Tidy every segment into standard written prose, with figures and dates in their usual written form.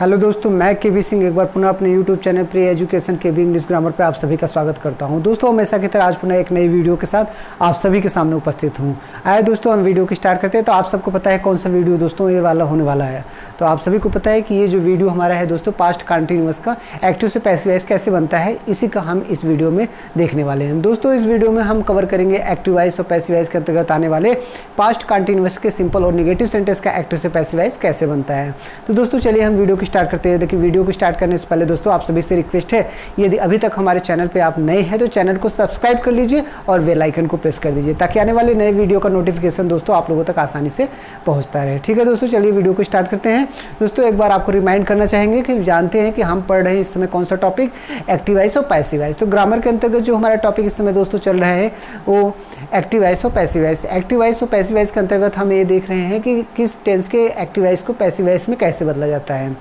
Hello दोस्तों, मैं केबी सिंह एक बार पुनः अपने यूट्यूब चैनल प्री एजुकेशन केबी इंग्लिश ग्रामर पे आप सभी का स्वागत करता हूं। दोस्तों हमेशा की तरह आज पुनः एक नई वीडियो के साथ आप सभी के सामने उपस्थित हूं। आए दोस्तों, हम वीडियो की स्टार्ट करते हैं। तो आप सबको पता है कौन सा वीडियो दोस्तों ये वाला होने वाला है। तो आप सभी को पता है कि ये जो वीडियो हमारा है दोस्तों, पास्ट कंटिन्यूअस का एक्टिव से पैसिव वॉइस कैसे बनता है, इसी का हम इस वीडियो में देखने वाले हैं। दोस्तों इस वीडियो में हम कवर करेंगे एक्टिव वॉइस और पैसिव वॉइस के अंतर्गत आने वाले पास्ट कंटिन्यूअस के सिंपल और नेगेटिव सेंटेंस का एक्टिव से पैसिव वॉइस कैसे बनता है। तो दोस्तों चलिए हम वीडियो की स्टार्ट करते हैं। देखिए वीडियो को स्टार्ट करने से पहले दोस्तों आप सभी से रिक्वेस्ट है, यदि अभी तक हमारे चैनल पे आप नए हैं तो चैनल को सब्सक्राइब कर लीजिए और बेल आइकन को प्रेस कर दीजिए ताकि आने वाले नए वीडियो का नोटिफिकेशन दोस्तों आप लोगों तक आसानी से पहुंचता रहे। ठीक है दोस्तों, चलिए वीडियो को स्टार्ट करते हैं। दोस्तों एक बार आपको रिमाइंड करना चाहेंगे कि जानते हैं कि हम पढ़ रहे हैं इस समय कौन सा टॉपिक, एक्टिव वॉइस और पैसिव वॉइस। तो ग्रामर के अंतर्गत जो हमारा टॉपिक इस समय दोस्तों चल रहा है वो एक्टिव वॉइस और पैसिव वॉइस। एक्टिव वॉइस और पैसिव वॉइस के अंतर्गत हम ये देख रहे हैं कि किस टेंस के एक्टिव वॉइस को पैसिव वॉइस में कैसे बदला जाता है।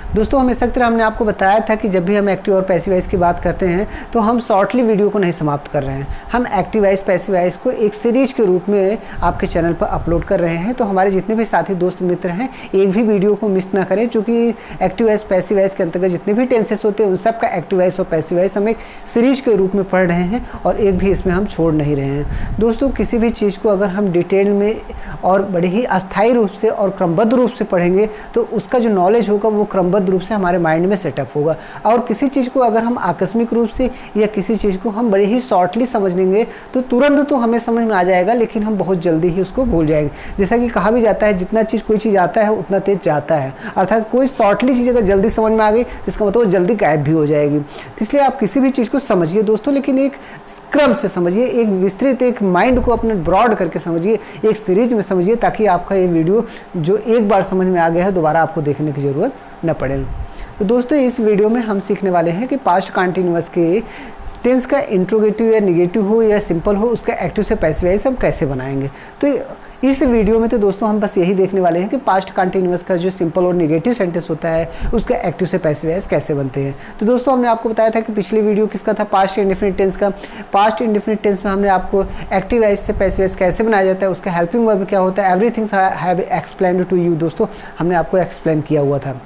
दोस्तों हमेशा की तरह हमने आपको बताया था कि जब भी हम एक्टिव और पैसिव वॉइस की बात करते हैं तो हम शॉर्टली वीडियो को नहीं समाप्त कर रहे हैं। हम एक्टिव वॉइस पैसिव वॉइस को एक सीरीज के रूप में आपके चैनल पर अपलोड कर रहे हैं। तो हमारे जितने भी साथी दोस्त मित्र हैं एक भी वीडियो को मिस ना करें, क्योंकि एक्टिव वॉइस पैसिव वॉइस के अंतर्गत जितने भी टेंसेस होते हैं उन सब का एक्टिव वॉइस और पैसिव वॉइस हम एक सीरीज के रूप में पढ़ रहे हैं और एक भी इसमें हम छोड़ नहीं रहे हैं। दोस्तों किसी भी चीज़ को अगर हम डिटेल में और बड़े ही अस्थायी रूप से और क्रमबद्ध रूप से पढ़ेंगे तो उसका जो नॉलेज होगा वो क्रमबद्ध रूप से हमारे माइंड में सेटअप होगा। और किसी चीज़ को अगर हम आकस्मिक रूप से या किसी चीज़ को हम बड़े ही शॉर्टली समझ लेंगे तो तुरंत तो हमें समझ में आ जाएगा, लेकिन हम बहुत जल्दी ही उसको भूल जाएंगे। जैसा कि कहा भी जाता है, जितना कोई चीज़ आता है उतना तेज जाता है। अर्थात कोई शॉर्टली चीज़ अगर जल्दी समझ में आ गई इसका मतलब वो जल्दी गायब भी हो जाएगी। तो इसलिए आप किसी भी चीज़ को समझिए दोस्तों, लेकिन एक क्रम से समझिए, एक विस्तृत एक माइंड को अपने ब्रॉड करके समझिए, एक सीरीज में समझिए, ताकि आपका ये वीडियो जो एक बार समझ में आ गया है दोबारा आपको देखने की ज़रूरत न पड़े। तो दोस्तों इस वीडियो में हम सीखने वाले हैं कि पास्ट कंटिन्यूअस के टेंस का इंट्रोगेटिव या नेगेटिव हो या सिंपल हो, उसका एक्टिव से पैसिव वॉइस हम कैसे बनाएंगे। तो इस वीडियो में तो दोस्तों हम बस यही देखने वाले हैं कि पास्ट कंटिन्यूअस का जो सिंपल और नेगेटिव सेंटेंस होता है उसका एक्टिव से पैसिव वॉइस कैसे बनते हैं। तो दोस्तों हमने आपको बताया था कि पिछली वीडियो किसका था, पास्ट इंडेफिनिट टेंस का। पास्ट इंडेफिनिट टेंस में हमने आपको एक्टिव वॉइस से पैसिव वॉइस कैसे बनाया जाता है, उसका हेल्पिंग वर्ब क्या होता है, everything have explained to you. दोस्तों हमने आपको एक्सप्लेन किया हुआ था।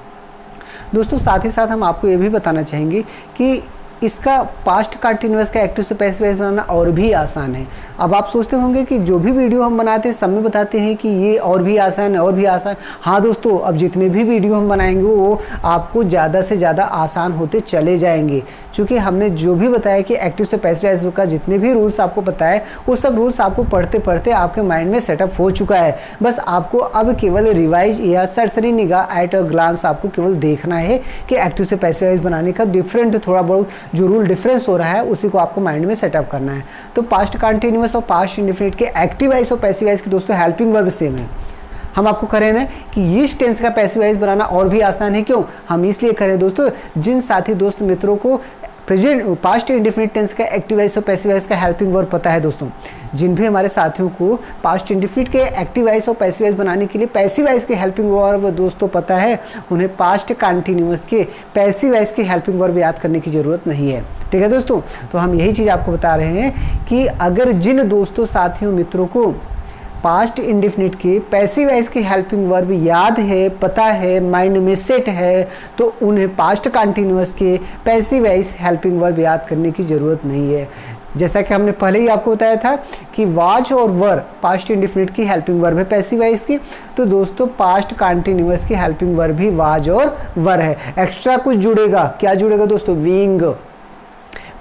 दोस्तों साथ ही साथ हम आपको ये भी बताना चाहेंगे कि इसका पास्ट कंटिन्यूअस का एक्टिव से पैसिव वॉइस बनाना और भी आसान है। अब आप सोचते होंगे कि जो भी वीडियो हम बनाते हैं सब में बताते हैं कि ये और भी आसान है और भी आसान। हाँ दोस्तों, अब जितने भी वीडियो हम बनाएंगे वो आपको ज़्यादा से ज़्यादा आसान होते चले जाएंगे, क्योंकि हमने जो भी बताया कि एक्टिव से पैसिव वॉइस का जितने भी रूल्स आपको बताए वो सब रूल्स आपको पढ़ते पढ़ते आपके माइंड में सेटअप हो चुका है। बस आपको अब केवल रिवाइज या सरसरी निगाह एट अ ग्लांस आपको केवल देखना है कि एक्टिव से पैसिव वॉइस बनाने का डिफरेंट थोड़ा बहुत जो रूल डिफरेंस हो रहा है उसी को आपको माइंड में सेटअप करना है। तो पास्ट कंटिन्यूअस और पास्ट इंडेफिनिट के एक्टिव वॉइस और पैसिव वॉइस के दोस्तों हेल्पिंग वर्ब सेम है। हम आपको कह रहे हैं कि इस टेंस का पैसिव वॉइस बनाना और भी आसान है। क्यों? हम इसलिए कह रहे हैं दोस्तों, जिन साथी दोस्त मित्रों को प्रेजेंट पास्ट इंडेफिनिट टेंस का एक्टिव वॉइस और पैसिव वॉइस का हेल्पिंग वर्ब पता है दोस्तों, जिन भी हमारे साथियों को पास्ट इंडेफिनिट के एक्टिव वॉइस और पैसिव वॉइस बनाने के लिए पैसिव वॉइस के हेल्पिंग वर्ब दोस्तों पता है, उन्हें पास्ट कंटिन्यूअस के पैसिव वॉइस की हेल्पिंग वर्ब याद करने की ज़रूरत नहीं है। ठीक है दोस्तों, तो हम यही चीज़ आपको बता रहे हैं कि अगर जिन दोस्तों साथियों मित्रों को पास्ट इंडेफिनिट के पैसिव वॉइस की हेल्पिंग वर्ब याद है, पता है, माइंड में सेट है, तो उन्हें पास्ट कंटिन्यूअस के पैसिव वॉइस हेल्पिंग वर्ब याद करने की ज़रूरत नहीं है। जैसा कि हमने पहले ही आपको बताया था कि वाज और वर पास्ट इंडेफिनिट की हेल्पिंग वर्ब है पैसिव वॉइस की, तो दोस्तों पास्ट कंटिन्यूअस की हेल्पिंग वर्ब भी वाज और वर है। एक्स्ट्रा कुछ जुड़ेगा, क्या जुड़ेगा दोस्तों?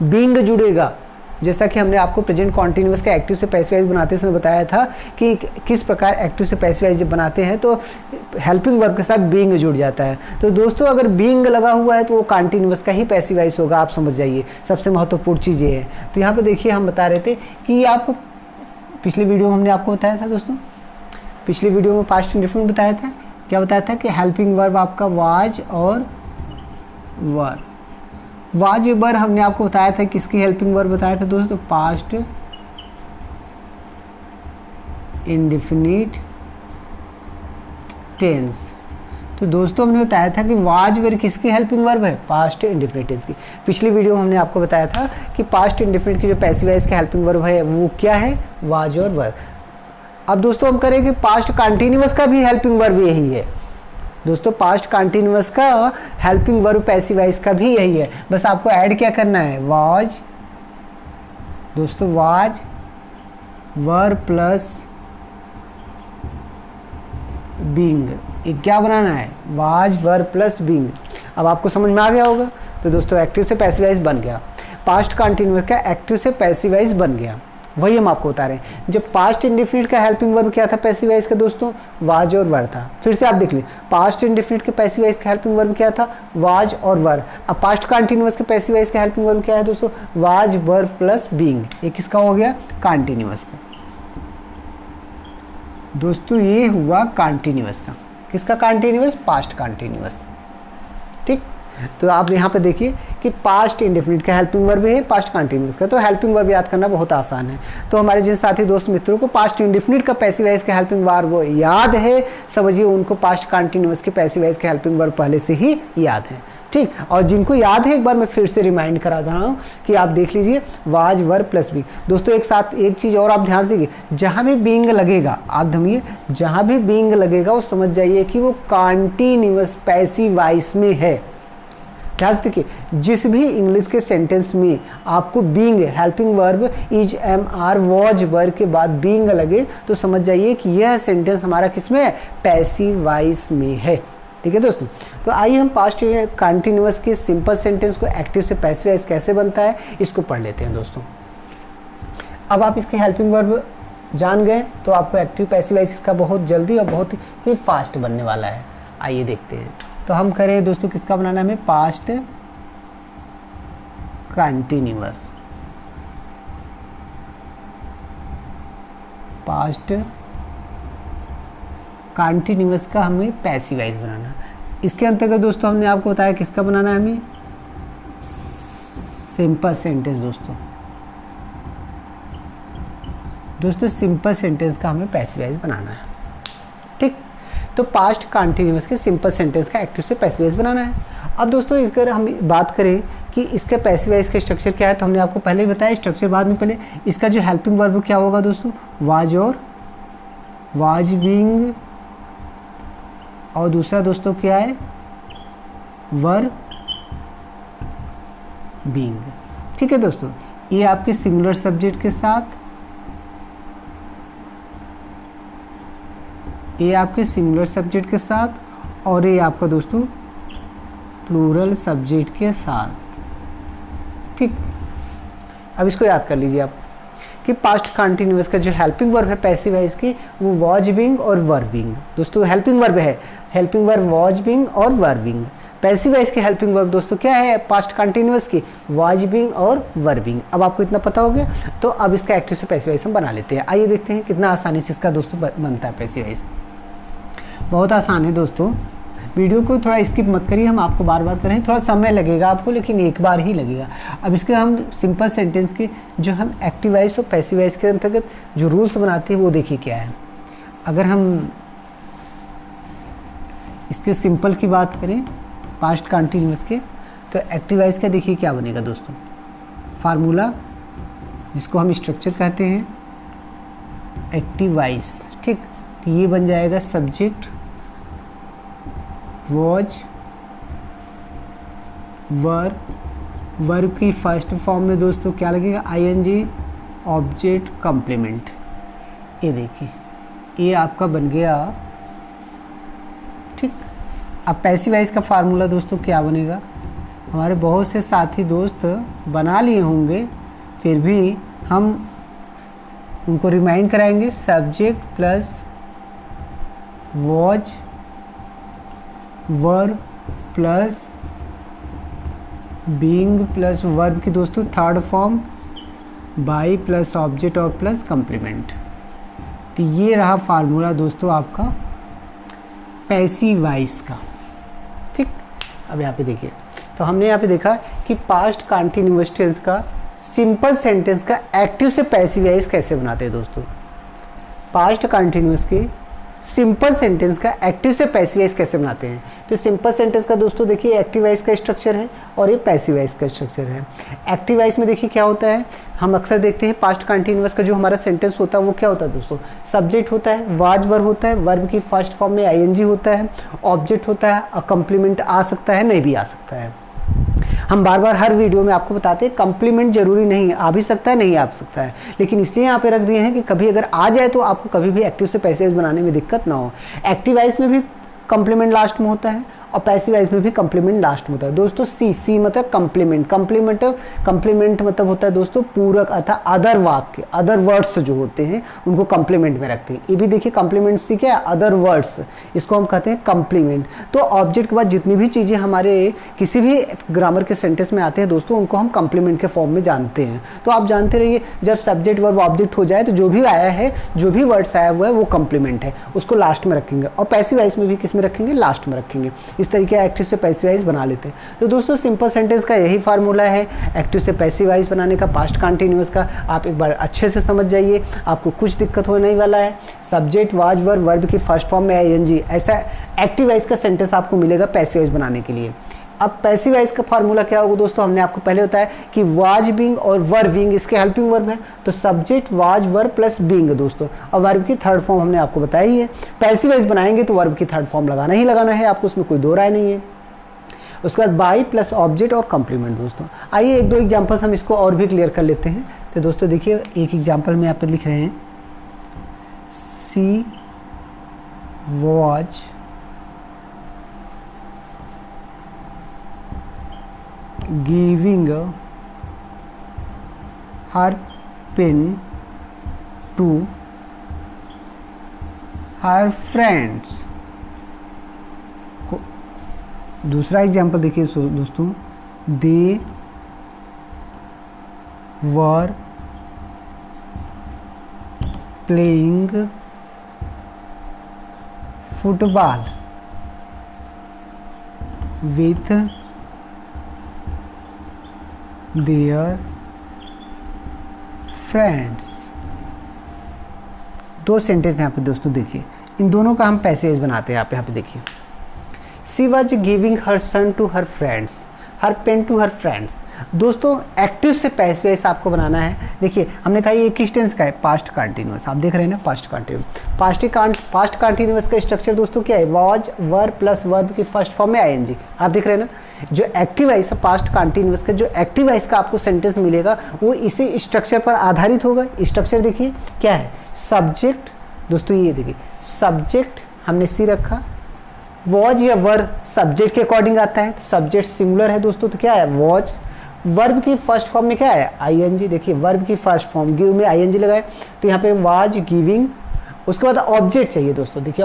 बीइंग जुड़ेगा। जैसा कि हमने आपको प्रेजेंट कॉन्टिन्यूअस का एक्टिव से पैसिव वॉइस बनाते समय बताया था कि किस प्रकार एक्टिव से पैसिव वॉइस जब बनाते हैं तो हेल्पिंग वर्ब के साथ बीइंग जुड़ जाता है। तो दोस्तों अगर बीइंग लगा हुआ है तो वो कॉन्टिन्यूअस का ही पैसिव वॉइस होगा, आप समझ जाइए। सबसे महत्वपूर्ण चीज़ ये है। तो यहाँ पे देखिए हम बता रहे थे कि आपको पिछली वीडियो में हमने आपको बताया था दोस्तों, पिछली वीडियो में पास्ट इंडेफिनिट बताया था। क्या बताया था कि हेल्पिंग वर्ब आपका वाज और वर। वाज वर हमने आपको बताया था किसकी हेल्पिंग वर्ब बताया था दोस्तों? Past indefinite tense. तो दोस्तों हमने बताया था कि वाज वर किसकी हेल्पिंग वर्ब है? पास्ट इंडेफिनिट टेंस की। पिछली वीडियो में हमने आपको बताया था कि पास्ट इंडेफिनिट की जो पैसिव वॉइस की हेल्पिंग वर्ब है वो क्या है? वाज और वर। अब दोस्तों हम करेंगे पास्ट कंटिन्यूअस का भी हेल्पिंग वर्ब यही है। दोस्तों पास्ट कंटिन्यूअस का हेल्पिंग वर्ब पैसिव वॉइस का भी यही है, बस आपको ऐड क्या करना है, वाज, दोस्तों वाज वर प्लस बीइंग, ये क्या बनाना है, वाज वर प्लस बीइंग। अब आपको समझ में आ गया होगा। तो दोस्तों एक्टिव से पैसिव वॉइस बन गया, पास्ट कंटिन्यूअस का एक्टिव से पैसिव वॉइस बन गया, वही हम आपको बता रहे हैं। जब पास्ट इंडेफिनिट का हेल्पिंग वर्ब क्या था पैसिव वॉइस का दोस्तों, वाज और वर था। फिर से आप देख लीजिए, पास्ट इंडेफिनिट के पैसिव वॉइस का हेल्पिंग वर्ब क्या था, वाज और वर। अब पास्ट कंटिन्यूअस के पैसिव वॉइस का हेल्पिंग वर्ब क्या है दोस्तों, वाज वर प्लस बीइंग। ये किसका हो गया, कंटिन्यूअस का। दोस्तों ये हुआ कंटिन्यूअस का, किसका कंटिन्यूअस, पास्ट कंटिन्यूअस। ठीक, तो आप यहाँ पे देखिए कि पास्ट इंडेफिनिट का हेल्पिंग वर्ब है पास्ट कंटिन्यूअस का, तो हेल्पिंग वर्ब याद करना बहुत आसान है। तो हमारे जिन साथी दोस्त मित्रों को पास्ट इंडेफिनिट का पैसिव वॉइस का हेल्पिंग वर्ब याद है, समझिए उनको पास्ट कंटिन्यूअस के पैसिव वॉइस का हेल्पिंग वर्ब पहले से ही याद है। ठीक, और जिनको याद है एक बार मैं फिर से रिमाइंड करा रहा हूँ कि आप देख लीजिए वाज वर प्लस बीइंग। दोस्तों एक साथ एक चीज़ और आप ध्यान दीजिए, जहाँ भी बीइंग लगेगा, आप थमिए, जहाँ भी बीइंग लगेगा वो समझ जाइए कि वो कंटिन्यूअस पैसिव वॉइस में है। ध्यान से देखिए, जिस भी इंग्लिश के सेंटेंस में आपको being helping verb is am are was were के बाद बीइंग लगे तो समझ जाइए कि यह सेंटेंस हमारा किसमें है, पैसिव वॉइस में है। ठीक है दोस्तों, तो आइए हम पास्ट कंटिन्यूअस के सिंपल सेंटेंस को एक्टिव से पैसिव वॉइस कैसे बनता है इसको पढ़ लेते हैं दोस्तों। अब आप इसके हेल्पिंग वर्ब जान गए तो आपको एक्टिव पैसिव वॉइस इसका बहुत जल्दी और बहुत ही फास्ट बनने वाला है। आइए देखते हैं। तो हम करें दोस्तों किसका बनाना है, हमें पास्ट कंटिन्यूअस, पास्ट कंटिन्यूअस का हमें पैसिव वॉइस बनाना। इसके अंतर्गत दोस्तों हमने आपको बताया किसका बनाना है, हमें सिंपल सेंटेंस। दोस्तों सिंपल सेंटेंस का हमें पैसिव वॉइस बनाना है। ठीक, तो पास्ट कंटिन्यूअस के सिंपल सेंटेंस का एक्टिव से पैसिव वॉइस बनाना है। अब दोस्तों इस अगर हम बात करें कि इसका पैसिव वॉइस का स्ट्रक्चर क्या है, तो हमने आपको पहले ही बताया स्ट्रक्चर, बाद में पहले इसका जो हेल्पिंग वर्ब क्या होगा दोस्तों, वाज और वाज बीइंग, और दूसरा दोस्तों क्या है, वर बीइंग। ठीक है दोस्तों, ये आपके सिंगुलर सब्जेक्ट के साथ, ये आपके सिंगुलर सब्जेक्ट के साथ, और ये आपका दोस्तों प्लूरल सब्जेक्ट के साथ। ठीक, अब इसको याद कर लीजिए आप कि पास्ट कंटिन्यूअस का जो हेल्पिंग वर्ब है पैसिव वॉइस की वो वॉज बीइंग और वर बीइंग। दोस्तों हेल्पिंग वर्ब है, हेल्पिंग वर्ब वॉज बीइंग और वर बीइंग। पैसिव वॉइस की हेल्पिंग वर्ब दोस्तों क्या है पास्ट कंटिन्यूअस की, वॉज बीइंग और वर बीइंग। अब आपको इतना पता हो गया, तो अब इसका एक्टिव से पैसिव वॉइस हम बना लेते हैं। आइए देखते हैं कितना आसानी से इसका दोस्तों बनता है पैसिव वॉइस। बहुत आसान है दोस्तों, वीडियो को थोड़ा स्किप मत करिए, हम आपको बार बार करें, थोड़ा समय लगेगा आपको लेकिन एक बार ही लगेगा। अब इसके हम सिंपल सेंटेंस के जो हम एक्टिव वॉइस और पैसिव वॉइस के अंतर्गत जो रूल्स बनाते हैं वो देखिए क्या है। अगर हम इसके सिंपल की बात करें पास्ट कंटिन्यूअस के, तो एक्टिव वॉइस का देखिए क्या बनेगा दोस्तों, फार्मूला जिसको हम स्ट्रक्चर कहते हैं एक्टिव वॉइस। ठीक, तो ये बन जाएगा सब्जेक्ट वॉज वर, वर्ब की फर्स्ट फॉर्म में दोस्तों क्या लगेगा, आईएनजी ऑब्जेक्ट कंप्लीमेंट। ये देखिए ये आपका बन गया। ठीक, अब पैसिव वॉइस का फार्मूला दोस्तों क्या बनेगा, हमारे बहुत से साथी दोस्त बना लिए होंगे, फिर भी हम उनको रिमाइंड कराएंगे, subject plus was verb plus being plus verb की दोस्तों third form by plus object और प्लस कंप्लीमेंट। तो ये रहा फार्मूला दोस्तों आपका पैसिव वॉइस का। ठीक, अब यहाँ पे देखिए, तो हमने यहाँ पे देखा कि पास्ट कंटिन्यूअस टेंस का सिंपल सेंटेंस का एक्टिव से पैसिव वॉइस कैसे बनाते हैं दोस्तों। पास्ट कंटिन्यूअस के सिंपल सेंटेंस का एक्टिव से पैसिव वॉइस कैसे बनाते हैं। तो सिंपल सेंटेंस का दोस्तों देखिए एक्टिव वॉइस का स्ट्रक्चर है और ये पैसिव वॉइस का स्ट्रक्चर है। एक्टिव वॉइस में देखिए क्या होता है, हम अक्सर देखते हैं पास्ट कंटिन्यूअस का जो हमारा सेंटेंस होता है वो क्या होता है दोस्तों, सब्जेक्ट होता है, वाज वर्ब होता है, वर्ब की फर्स्ट फॉर्म में आईएनजी होता है, ऑब्जेक्ट होता है, कंप्लीमेंट आ सकता है, नहीं भी आ सकता है। हम बार बार हर वीडियो में आपको बताते हैं कंप्लीमेंट जरूरी नहीं, आ भी सकता है, नहीं आ सकता है, लेकिन इसलिए यहाँ पे रख दिए हैं कि कभी अगर आ जाए तो आपको कभी भी एक्टिव से पैसिव बनाने में दिक्कत ना हो। एक्टिव वॉइस में भी कंप्लीमेंट लास्ट में होता है और पैसिव वॉइस में भी कंप्लीमेंट लास्ट में होता है दोस्तों। सी मतलब कंप्लीमेंट, कंप्लीमेंट मतलब होता है दोस्तों पूरक अर्थात अदर वाक्य, अदर वर्ड्स जो होते हैं उनको कंप्लीमेंट में रखते हैं। ये भी देखिए कंप्लीमेंट सी क्या है, अदर वर्ड्स, इसको हम कहते हैं कंप्लीमेंट। तो ऑब्जेक्ट के बाद जितनी भी चीज़ें हमारे किसी भी ग्रामर के सेंटेंस में आते हैं दोस्तों उनको हम कंप्लीमेंट के फॉर्म में जानते हैं। तो आप जानते रहिए जब सब्जेक्ट वर्ब ऑब्जेक्ट हो जाए तो जो भी आया है, जो भी वर्ड्स आया हुआ है वो कंप्लीमेंट है, उसको लास्ट में रखेंगे। और पैसिव वॉइस में भी किस में रखेंगे, लास्ट में रखेंगे। इस तरीके एक्टिव से पैसिव वॉइस बना लेते हैं। तो दोस्तों सिंपल सेंटेंस का यही फार्मूला है एक्टिव से पैसिव वॉइस बनाने का, पास्ट कंटिन्यूअस का। आप एक बार अच्छे से समझ जाइए, आपको कुछ दिक्कत होने नहीं वाला है। सब्जेक्ट वाज वर्ब, वर्ब की फर्स्ट फॉर्म में आईएनजी, ऐसा एक्टिव वॉइस का सेंटेंस आपको मिलेगा पैसिव वॉइस बनाने के लिए। अब पैसिव वॉइस का फार्मूला क्या होगा दोस्तों, हमने आपको पहले बताया कि वाज बीइंग और वर बीइंग इसके हेल्पिंग वर्ब है, तो subject was verb plus being दोस्तों, और वर्ब की थर्ड फॉर्म हमने आपको बताई है। पैसिव वॉइस बनाएंगे तो वर्ब की थर्ड फॉर्म लगाना ही लगाना है आपको, उसमें कोई दो राय नहीं है। उसके बाद बाई प्लस ऑब्जेक्ट और कंप्लीमेंट दोस्तों। आइए एक दो एग्जाम्पल्स हम इसको और भी क्लियर कर लेते हैं। तो दोस्तों देखिए एक एग्जाम्पल में यहाँ पर लिख रहे हैं, she was giving her pen to her friends। दूसरा एग्जाम्पल देखिए दोस्तों, they were playing football with their friends. दो सेंटेंस यहाँ पे दोस्तों देखिए, इन दोनों का हम पैसेज बनाते हैं। आप यहाँ पे देखिए, she was giving her son to her friends, her pen to her friends. दोस्तों एक्टिव से पैसिव आपको बनाना है। देखिए हमने कहा ये किस टेंस का है, पास्ट कंटिन्यूअस। आप देख रहे हैं ना पास्ट कंटिन्यूअस। पास्ट कंटिन्यूअस का स्ट्रक्चर दोस्तों क्या है, वाज वर्ब प्लस वर्ब की फर्स्ट फॉर्म में आईएनजी। आप देख रहे हैं ना, जो एक्टिव वॉइस पास्ट कंटिन्यूअस का जो एक्टिव वॉइस का आपको सेंटेंस मिलेगा वो इसी स्ट्रक्चर पर आधारित होगा। स्ट्रक्चर देखिए क्या है, सब्जेक्ट दोस्तों, ये देखिए सब्जेक्ट हमने सी रखा, वॉज या वर सब्जेक्ट के अकॉर्डिंग आता है, तो सब्जेक्ट सिंगुलर है दोस्तों, तो क्या है वॉज। वर्ब की फर्स्ट फॉर्म में क्या है, आईएनजी। देखिए वर्ब की फर्स्ट फॉर्म गिव में आईएनजी लगाए, तो यहाँ पे वाज गिविंग। उसके बाद ऑब्जेक्ट चाहिए दोस्तों, देखिए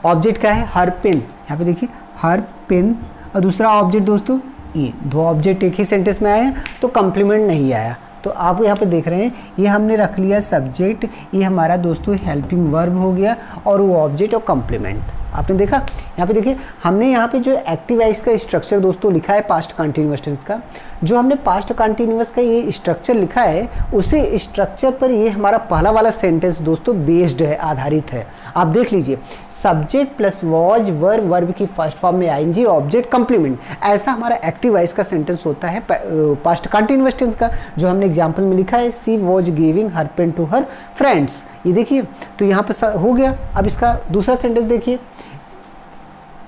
ऑब्जेक्ट क्या है, हर पेन। यहाँ पे देखिए हर पेन, और दूसरा ऑब्जेक्ट दोस्तों ये। दो ऑब्जेक्ट एक ही सेंटेंस में आए हैं तो कंप्लीमेंट नहीं आया। तो आप यहाँ पे देख रहे हैं ये हमने रख लिया सब्जेक्ट, ये हमारा दोस्तों हेल्पिंग वर्ब हो गया, और वो ऑब्जेक्ट और कंप्लीमेंट। आपने देखा यहाँ पे देखिए हमने यहाँ पे जो एक्टिव वॉइस का स्ट्रक्चर दोस्तों लिखा है पास्ट कंटिन्यूअस टेंस का, जो हमने पास्ट कंटिन्यूअस का ये स्ट्रक्चर लिखा है उसी स्ट्रक्चर पर ये हमारा पहला वाला सेंटेंस दोस्तों बेस्ड है, आधारित है। आप देख लीजिए subject plus was verb, verb की फर्स्ट फॉर्म में आईएनजी, ऑब्जेक्ट कंप्लीमेंट, ऐसा हमारा एक्टिव वॉइस का सेंटेंस होता है पास्ट कंटिन्यूअस टेंस का, जो हमने एग्जाम्पल में लिखा है, she was giving her pen to her friends. ये देखिए तो यहाँ पे हो गया। अब इसका दूसरा सेंटेंस देखिए,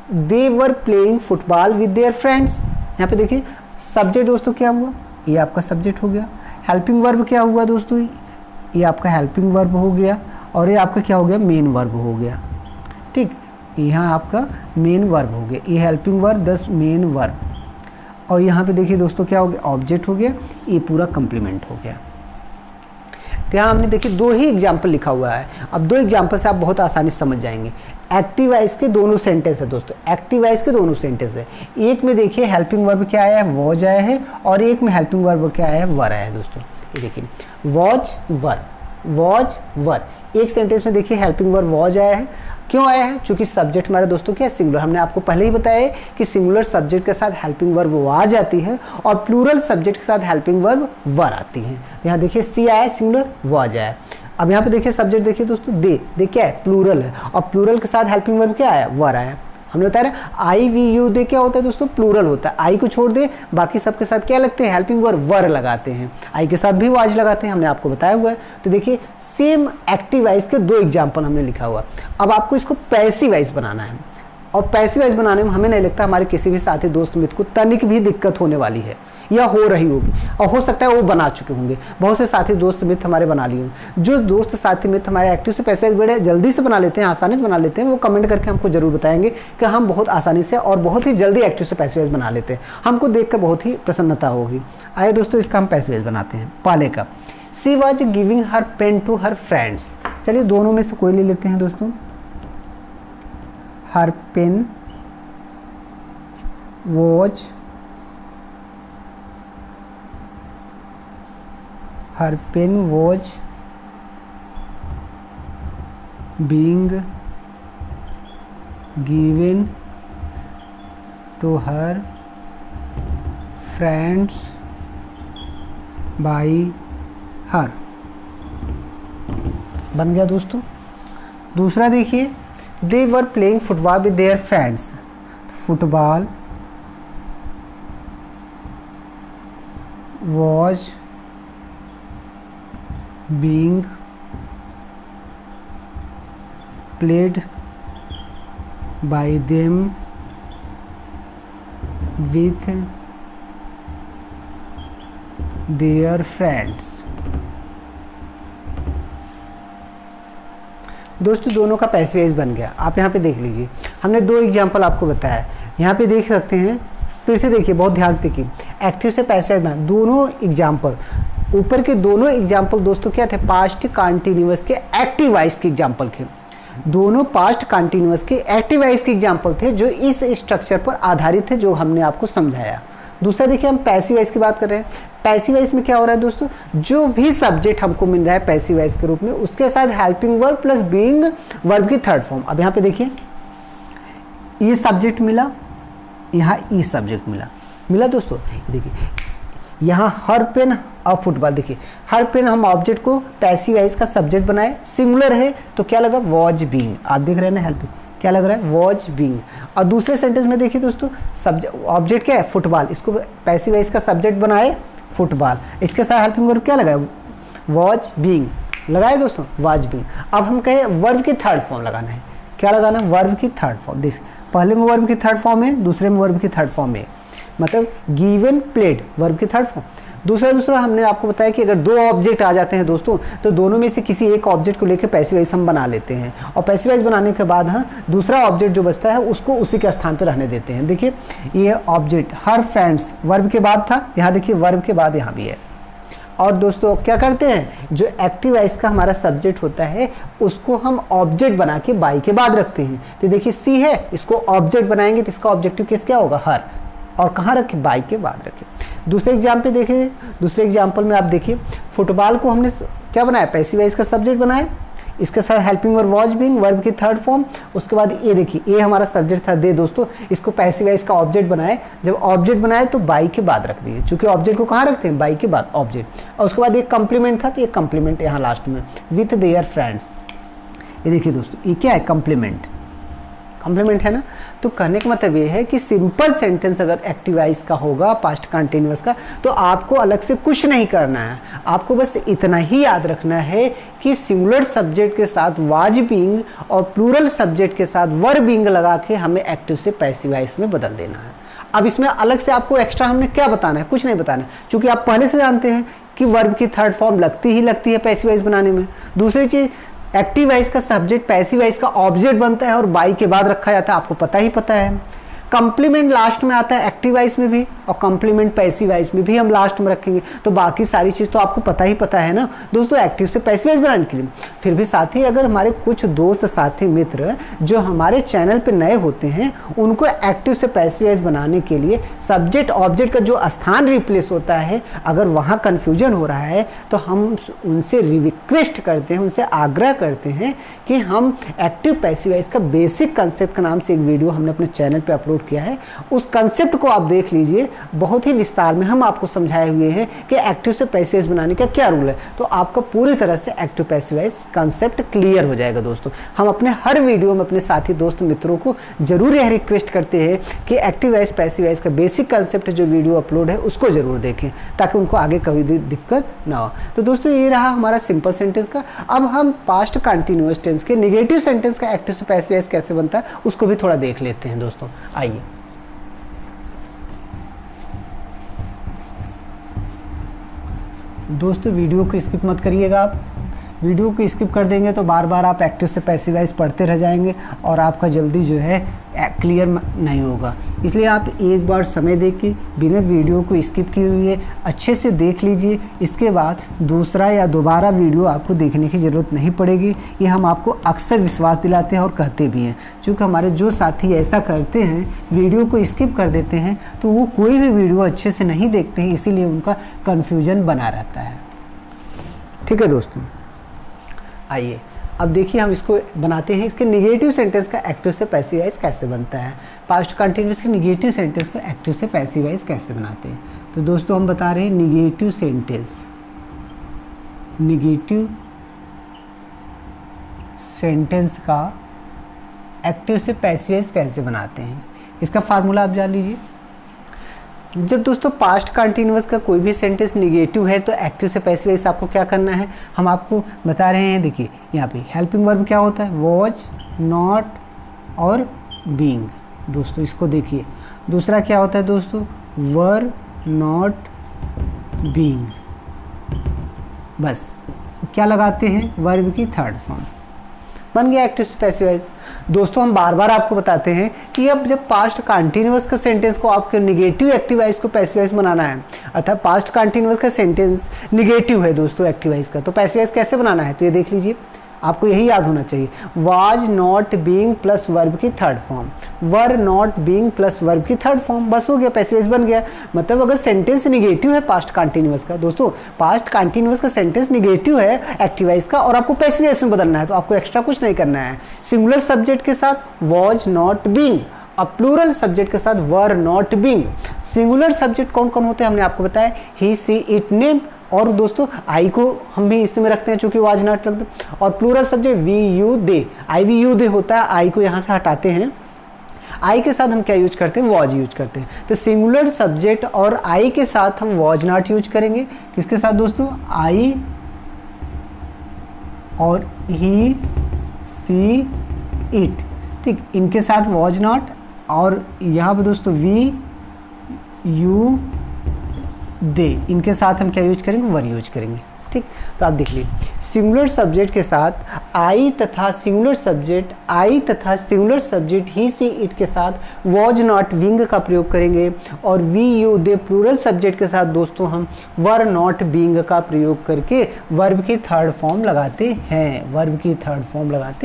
they were playing football with their friends. यहाँ पे देखिए सब्जेक्ट दोस्तों क्या हुआ, ये आपका सब्जेक्ट हो गया। हेल्पिंग वर्ब क्या हुआ दोस्तों, ये आपका हेल्पिंग वर्ब हो गया, और ये आपका क्या हो गया, मेन वर्ब हो गया। ठीक, यहाँ आपका मेन वर्ब हो गया, ये हेल्पिंग वर्ब 10 मेन वर्ब, और यहाँ पे देखिए दोस्तों क्या हो गया, ऑब्जेक्ट हो गया, ये पूरा कंप्लीमेंट हो गया। तो यहाँ हमने देखिए दो ही एग्जाम्पल लिखा हुआ है। अब दो एग्जाम्पल से आप बहुत आसानी से समझ जाएंगे। एक्टिव वॉइस के दोनों सेंटेंस है दोस्तों, एक्टिव वॉइस के दोनों सेंटेंस है। एक में देखिए हेल्पिंग वर्ब क्या आया है, वॉज आया है, और एक में हेल्पिंग वर्ब क्या आया है, वर आया है दोस्तों। ये देखिए वॉज वर, वॉज वर। एक सेंटेंस में देखिए हेल्पिंग वर्ब वॉज आया है, क्यों आया है, क्योंकि सब्जेक्ट हमारे दोस्तों क्या है, सिंगुलर। हमने आपको पहले ही बताया है कि सिंगुलर सब्जेक्ट के साथ हेल्पिंग वर्ब वो आ जाती है, और प्लूरल सब्जेक्ट के साथ हेल्पिंग वर्ब वर आती है। यहाँ देखिए सी आया सिंगुलर, वॉज आया। अब यहाँ पे देखिए सब्जेक्ट देखिए दोस्तों, दे क्या है, प्लूरल है, और प्लूरल के साथ हेल्पिंग वर्ब क्या आया, वर आया। हमने बताया आई वी यू दे क्या होता है दोस्तों, प्लूरल होता है। आई को छोड़ दे बाकी सबके साथ क्या लगते हैं, हेल्पिंग वर्ब वर लगाते हैं। आई के साथ भी वाज लगाते हैं, हमने आपको बताया हुआ है। तो देखिए सेम एक्टिव वाइज के 2 एग्जाम्पल हमने लिखा हुआ। अब आपको इसको पैसिव वाइज बनाना है, और पैसिव वाइज बनाने में हमें नहीं लगता हमारे किसी भी साथी दोस्त मित्र को तनिक भी दिक्कत होने वाली है, या हो रही होगी, और हो सकता है वो बना चुके होंगे। बहुत से साथी दोस्त मित्र हमारे बना लिए हों। जो दोस्त साथी मित्र हमारे एक्टिव से पैसिव वाइज बड़े जल्दी से बना लेते हैं, आसानी से बना लेते हैं, वो कमेंट करके हमको जरूर बताएंगे कि हम बहुत आसानी से और बहुत ही जल्दी एक्टिव से पैसिव वाइज बना लेते हैं। हमको देखकर बहुत ही प्रसन्नता होगी। आइए दोस्तों इसका हम पैसिव वाइज बनाते हैं। पहले का, she was giving her pen to her friends. चलिए दोनों में से कोई ले लेते हैं दोस्तों। Her pen was, her pen was being given to her friends by her। बन गया दोस्तों। दूसरा देखिए, they were playing football with their friends। Football was being played by them with their friends। दोस्तों दोनों का पैसिव वॉइस बन गया। आप यहाँ पे देख लीजिए, हमने 2 एग्जाम्पल आपको बताया। यहाँ पे देख सकते हैं, फिर से देखिए, बहुत ध्यान से देखिए, एक्टिव से पैसिव वॉइस बना। दोनों एग्जाम्पल, ऊपर के दोनों एग्जाम्पल दोस्तों क्या थे, पास्ट कंटिन्यूअस के एक्टिव वॉइस के एग्जाम्पल थे। दोनों पास्ट कंटिन्यूअस के एक्टिव वॉइस के एग्जाम्पल थे जो इस स्ट्रक्चर पर आधारित थे, जो हमने आपको समझाया। दूसरा देखिए, हम पैसिव वॉइस की बात कर रहे हैं। पैसिव वॉइस में क्या हो रहा है दोस्तों, जो भी सब्जेक्ट हमको मिल रहा है पैसिव वॉइस के रूप में, उसके साथ helping verb plus being verb की थर्ड फॉर्म। अब यहाँ पे देखिए, ये सब्जेक्ट मिला, यहाँ ई सब्जेक्ट मिला दोस्तों। देखिए यहाँ हर पेन और फुटबॉल, देखिए हर पेन हम ऑब्जेक्ट को पैसिव वॉइस का सब्जेक्ट बनाए, सिंगुलर है तो क्या लगा, वॉज बीइंग। आप देख रहे हैं ना, हेल्पिंग क्या लग रहा है, वॉज बीइंग। और दूसरे सेंटेंस में देखिए दोस्तों, सब्जेक्ट ऑब्जेक्ट क्या है, फुटबॉल, इसको पैसिव वॉइस का सब्जेक्ट बनाए फुटबॉल, इसके साथ हेल्पिंग वर्ब क्या लगाए, वॉज बीइंग लगाए दोस्तों, वॉज बीइंग। अब हम कहें वर्ब की थर्ड फॉर्म लगाना है, क्या लगाना है, वर्ब की थर्ड फॉर्म। देख, पहले में वर्ब की थर्ड फॉर्म है, दूसरे में वर्ब की थर्ड फॉर्म है, मतलब गिवन प्लेड वर्ब की थर्ड फॉर्म। दूसरा हमने आपको बताया कि अगर 2 ऑब्जेक्ट आ जाते हैं दोस्तों, तो दोनों में से किसी एक ऑब्जेक्ट को लेकर पैसिव वॉइस हम बना लेते हैं, और पैसिव वॉइस बनाने के बाद दूसरा ऑब्जेक्ट जो बचता है उसको उसी के स्थान पर रहने देते हैं। देखिए ये ऑब्जेक्ट हर फ्रेंड्स वर्ब के बाद था, यहाँ देखिए वर्ब के बाद यहाँ भी है। और दोस्तों क्या करते हैं, जो एक्टिव वॉइस का हमारा सब्जेक्ट होता है उसको हम ऑब्जेक्ट बना के बाई के बाद रखते हैं। तो देखिए सी है, इसको ऑब्जेक्ट बनाएंगे तो इसका ऑब्जेक्टिव केस क्या होगा, हर, और कहाँ रखें, बाई के बाद रखें। दूसरे एग्जाम्पल देखिए, दूसरे एग्जाम्पल में आप देखिए, फुटबॉल को हमने क्या बनाया, पैसिव वॉइस का सब्जेक्ट बनाया, इसके साथ helping verb was being verb की थर्ड फॉर्म। उसके बाद ये देखिए, ये हमारा सब्जेक्ट था दे दोस्तों, इसको पैसिव वॉइस का ऑब्जेक्ट बनाए। जब ऑब्जेक्ट बनाए तो बाई के बाद रख दिए, चूंकि ऑब्जेक्ट को कहाँ रखते हैं, बाई के बाद ऑब्जेक्ट। और उसके बाद एक कंप्लीमेंट था, तो ये कंप्लीमेंट यहाँ लास्ट में विथ देयर फ्रेंड्स। ये देखिए दोस्तों, ये क्या है, कंप्लीमेंट है ना। तो कहने का मतलब ये है कि सिंपल सेंटेंस अगर एक्टिव वॉइस का होगा, पास्ट कंटिन्यूअस का, तो आपको अलग से कुछ नहीं करना है। आपको बस इतना ही याद रखना है कि सिंगुलर सब्जेक्ट के साथ वाज बीइंग और प्लूरल सब्जेक्ट के साथ वर बीइंग लगा के हमें एक्टिव से पैसिव वॉइस में बदल देना है। अब इसमें अलग से आपको एक्स्ट्रा हमने क्या बताना है, कुछ नहीं बताना है, क्योंकि आप पहले से जानते हैं कि वर्ब की थर्ड फॉर्म लगती है पैसिव वॉइस बनाने में। दूसरी चीज़, एक्टिव वॉइस का सब्जेक्ट पैसिव वॉइस का ऑब्जेक्ट बनता है और बाई के बाद रखा जाता है, आपको पता है। कंप्लीमेंट लास्ट में आता है एक्टिव वॉइस में भी, और कंप्लीमेंट पैसिव वॉइस में भी हम लास्ट में रखेंगे। तो बाकी सारी चीज़ तो आपको पता है ना दोस्तों, एक्टिव से पैसिव वॉइस बनाने के लिए। फिर भी साथी, अगर हमारे कुछ दोस्त साथी मित्र जो हमारे चैनल पे नए होते हैं, उनको एक्टिव से पैसिव वॉइस बनाने के लिए सब्जेक्ट ऑब्जेक्ट का जो स्थान रिप्लेस होता है, अगर वहाँ कन्फ्यूजन हो रहा है, तो हम उनसे रिक्वेस्ट करते हैं, उनसे आग्रह करते हैं कि हम एक्टिव पैसिव वॉइस का बेसिक कंसेप्ट के नाम से एक वीडियो हमने अपने चैनल पर अपलोड किया है, उस कंसेप्ट को आप देख लीजिए। बहुत ही विस्तार में हम आपको समझाए हुए हैं कि एक्टिव से पैसिव वॉइस बनाने का क्या रूल है। तो आपका पूरी तरह से active passive voice concept clear हो जाएगा दोस्तों। हम अपने हर वीडियो में अपने साथी दोस्त मित्रों को जरूर यह रिक्वेस्ट करते हैं कि एक्टिव वॉइस पैसिव वॉइस का बेसिक कंसेप्ट जो वीडियो अपलोड है उसको जरूर देखें, ताकि उनको आगे कभी दिक्कत ना हो। तो दोस्तों ये रहा हमारा सिंपल सेंटेंस का। अब हम पास्ट कंटिन्यूअस टेंस के नेगेटिव सेंटेंस का एक्टिव से पैसिव वॉइस कैसे बनता है उसको भी थोड़ा देख लेते हैं दोस्तों। आइए दोस्तों, वीडियो को स्किप मत करिएगा। आप वीडियो को स्किप कर देंगे तो बार बार आप एक्टिव से पैसिव वॉइस पढ़ते रह जाएंगे और आपका जल्दी जो है क्लियर नहीं होगा। इसलिए आप एक बार समय देके बिना वीडियो को स्किप किए हुए अच्छे से देख लीजिए। इसके बाद दूसरा या दोबारा वीडियो आपको देखने की ज़रूरत नहीं पड़ेगी। ये हम आपको अक्सर विश्वास दिलाते हैं और कहते भी हैं। चूँकि हमारे जो साथी ऐसा करते हैं, वीडियो को स्किप कर देते हैं, तो वो कोई भी वीडियो अच्छे से नहीं देखते हैं, इसीलिए उनका कन्फ्यूजन बना रहता है। ठीक है दोस्तों, आइए अब देखिए हम इसको बनाते हैं। इसके निगेटिव सेंटेंस का एक्टिव से पैसिव वॉइस कैसे बनता है। पास्ट कंटिन्यूअस के निगेटिव सेंटेंस को एक्टिव से पैसिव वॉइस कैसे बनाते हैं। तो दोस्तों हम बता रहे हैं निगेटिव सेंटेंस का एक्टिव से पैसिव वॉइस कैसे बनाते हैं। इसका फार्मूला आप जान लीजिए। जब दोस्तों पास्ट कंटिन्यूअस का कोई भी सेंटेंस निगेटिव है तो एक्टिव से पैसिव वॉइस आपको क्या करना है, हम आपको बता रहे हैं। देखिए यहाँ पे हेल्पिंग वर्ब क्या होता है, वॉज, नॉट और बीइंग। दोस्तों इसको देखिए। दूसरा क्या होता है दोस्तों, वर, नॉट, बीइंग। बस क्या लगाते हैं, वर्ब की थर्ड फॉर्म, बन गया एक्टिव से पैसिव वॉइस। दोस्तों हम बार बार आपको बताते हैं कि अब जब पास्ट कंटिन्यूअस का सेंटेंस को आपके निगेटिव एक्टिव वॉइस को पैसिव वॉइस बनाना है, अर्थात पास्ट कंटिन्यूअस का सेंटेंस निगेटिव है दोस्तों एक्टिव वॉइस का, तो पैसिव वॉइस कैसे बनाना है। तो ये देख लीजिए, आपको यही याद होना चाहिए। Was not being plus verb की third form, were not being plus verb की थर्ड फॉर्म, बस हो गया, पैसिव वॉइस बन गया। मतलब अगर सेंटेंस निगेटिव है पास्ट कंटिन्यूअस का, दोस्तों पास्ट कंटिन्यूअस का सेंटेंस निगेटिव है एक्टिव वॉइस का और आपको पैसिव वॉइस में बदलना है, तो आपको एक्स्ट्रा कुछ नहीं करना है। सिंगुलर सब्जेक्ट के साथ वाज नॉट बीइंग और प्लूरल सब्जेक्ट के साथ वर नॉट बीइंग। सिंगुलर सब्जेक्ट कौन कौन होते हैं हमने आपको बताया, ही, सी, इट, नेम। और दोस्तों आई को हम भी इसमें रखते हैं चूंकि वाज नॉट लगता है। और plural subject we, you, they, I, we, you, they होता है। आई को यहाँ से हटाते हैं, आई के साथ हम क्या यूज करते हैं, वॉज यूज करते हैं। तो सिंगुलर सब्जेक्ट और आई के साथ हम वॉज नॉट यूज करेंगे। किसके साथ दोस्तों, आई और ही, सी, इट, ठीक, इनके साथ वॉज नॉट। और यहाँ पर दोस्तों वी, यू, दे, इनके साथ हम क्या यूज करेंगे, वर यूज करेंगे। ठीक, तो आप देख लीजिए सिंगुलर सब्जेक्ट के साथ आई तथा singular subject he, she, it के साथ वॉज नॉट बीइंग का प्रयोग करेंगे। और we, you, they plural subject के साथ दोस्तों हम वर नॉट बीइंग का प्रयोग करके वर्ब की थर्ड फॉर्म लगाते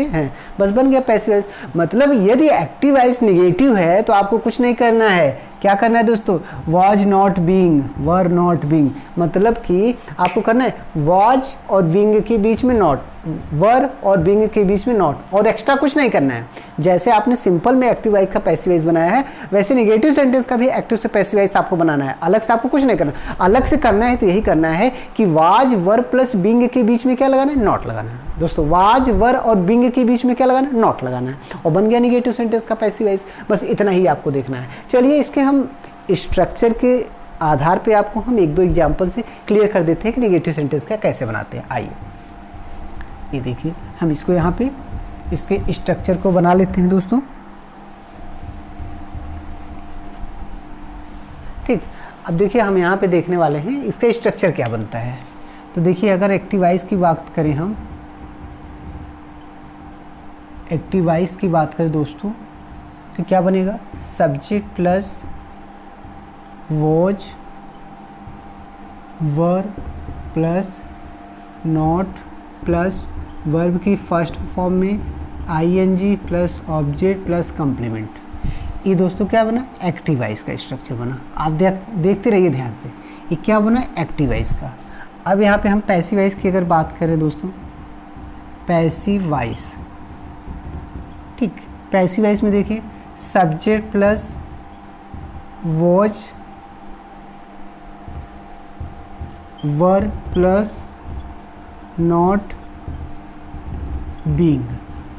हैं, बस बन गया पैसिव वॉइस। मतलब यदि एक्टिव वॉइस निगेटिव है तो आपको कुछ नहीं करना है। क्या करना है दोस्तों, was not being, were not being, मतलब कि आपको करना है वॉज और बीइंग के बीच में नॉट, वर और बीइंग के बीच में नॉट, और एक्स्ट्रा कुछ नहीं करना है। जैसे आपने सिंपल में एक्टिव वॉइस का पैसिव वॉइस बनाया है, वैसे नेगेटिव सेंटेंस का भी एक्टिव से पैसिव वॉइस आपको बनाना है। अलग से आपको कुछ नहीं करना। अलग से करना है तो यही करना है कि वाज, वर प्लस बीइंग के बीच में क्या लगाना है, नॉट लगाना है। दोस्तों वाज, वर और बीइंग के बीच में क्या लगाना है, नॉट लगाना है, और बन गया निगेटिव सेंटेंस का पैसिव वॉइस। बस इतना ही आपको देखना है। चलिए इसके हम स्ट्रक्चर के आधार पे आपको हम एक दो एग्जांपल से क्लियर कर देते हैं कि नेगेटिव सेंटेंस का कैसे बनाते हैं। आइए ये देखिए, हम इसको यहाँ पे इसके स्ट्रक्चर को बना लेते हैं दोस्तों। ठीक, अब देखिए हम यहाँ पे देखने वाले हैं इसका स्ट्रक्चर क्या बनता है। तो देखिए अगर एक्टिव वॉइस की बात करें, हम एक्टिव वॉइस की बात करें दोस्तों, तो क्या बनेगा, subject plus was, were plus not plus verb की फर्स्ट फॉर्म में ING plus object plus complement. ये दोस्तों क्या बना, एक्टिव वॉइस का स्ट्रक्चर बना। आप देखते रहिए ध्यान से, ये क्या बना, एक्टिव वॉइस का। अब यहाँ पे हम पैसिव वॉइस की अगर बात करें दोस्तों, पैसिव वॉइस, ठीक, पैसिव वॉइस में देखिए subject plus was were plus not being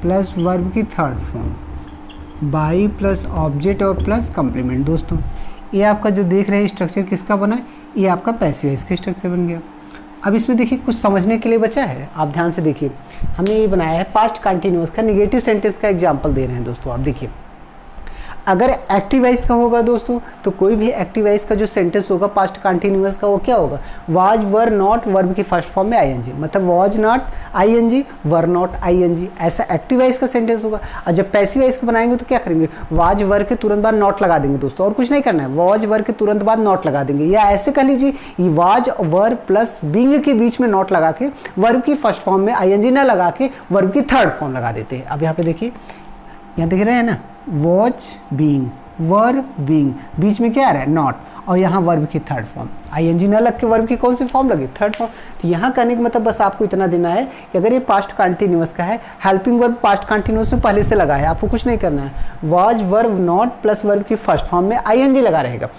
plus verb की third form by plus object और प्लस कंप्लीमेंट। दोस्तों ये आपका जो देख रहे हैं स्ट्रक्चर किसका बना है, ये आपका पैसिव वॉइस का स्ट्रक्चर बन गया। अब इसमें देखिए कुछ समझने के लिए बचा है, आप ध्यान से देखिए। हमने ये बनाया है पास्ट कंटिन्यूअस का निगेटिव सेंटेंस का एग्जांपल दे रहे हैं दोस्तों। आप देखिए अगर एक्टिव वॉइस का होगा दोस्तों तो कोई भी एक्टिव वॉइस का जो सेंटेंस होगा पास्ट कंटिन्यूअस का वो क्या होगा, वाज वर नॉट वर्ब की फर्स्ट फॉर्म में आईएनजी, मतलब was not ING were not ING, ऐसा एक्टिव वॉइस का सेंटेंस होगा। और जब पैसिव वॉइस को बनाएंगे तो क्या करेंगे, वाज वर के तुरंत बाद नॉट लगा देंगे दोस्तों, और कुछ नहीं करना है, वाज वर के तुरंत बाद नॉट लगा देंगे। या ऐसे कह लीजिए ये वाज वर प्लस बीइंग के बीच में नॉट लगा के वर्ब की फर्स्ट फॉर्म में आईएनजी ना लगा के वर्ब की थर्ड फॉर्म लगा देते हैं। अब यहाँ पे देखिए, यहाँ देख रहे हैं ना, वॉच बीइंग वर बीइंग, बीच में क्या आ रहा है नॉट, और यहाँ वर्ब की थर्ड फॉर्म आईएनजी ना लग के वर्ब की कौन सी फॉर्म लगी, थर्ड फॉर्म। तो यहाँ करने का मतलब बस आपको इतना देना है कि अगर ये पास्ट कंटिन्यूअस का है, हेल्पिंग वर्ब पास्ट कंटिन्यूअस में पहले से लगा है, आपको कुछ नहीं करना है। Was verb not plus verb की फर्स्ट फॉर्म में आईएनजी लगा रहेगा।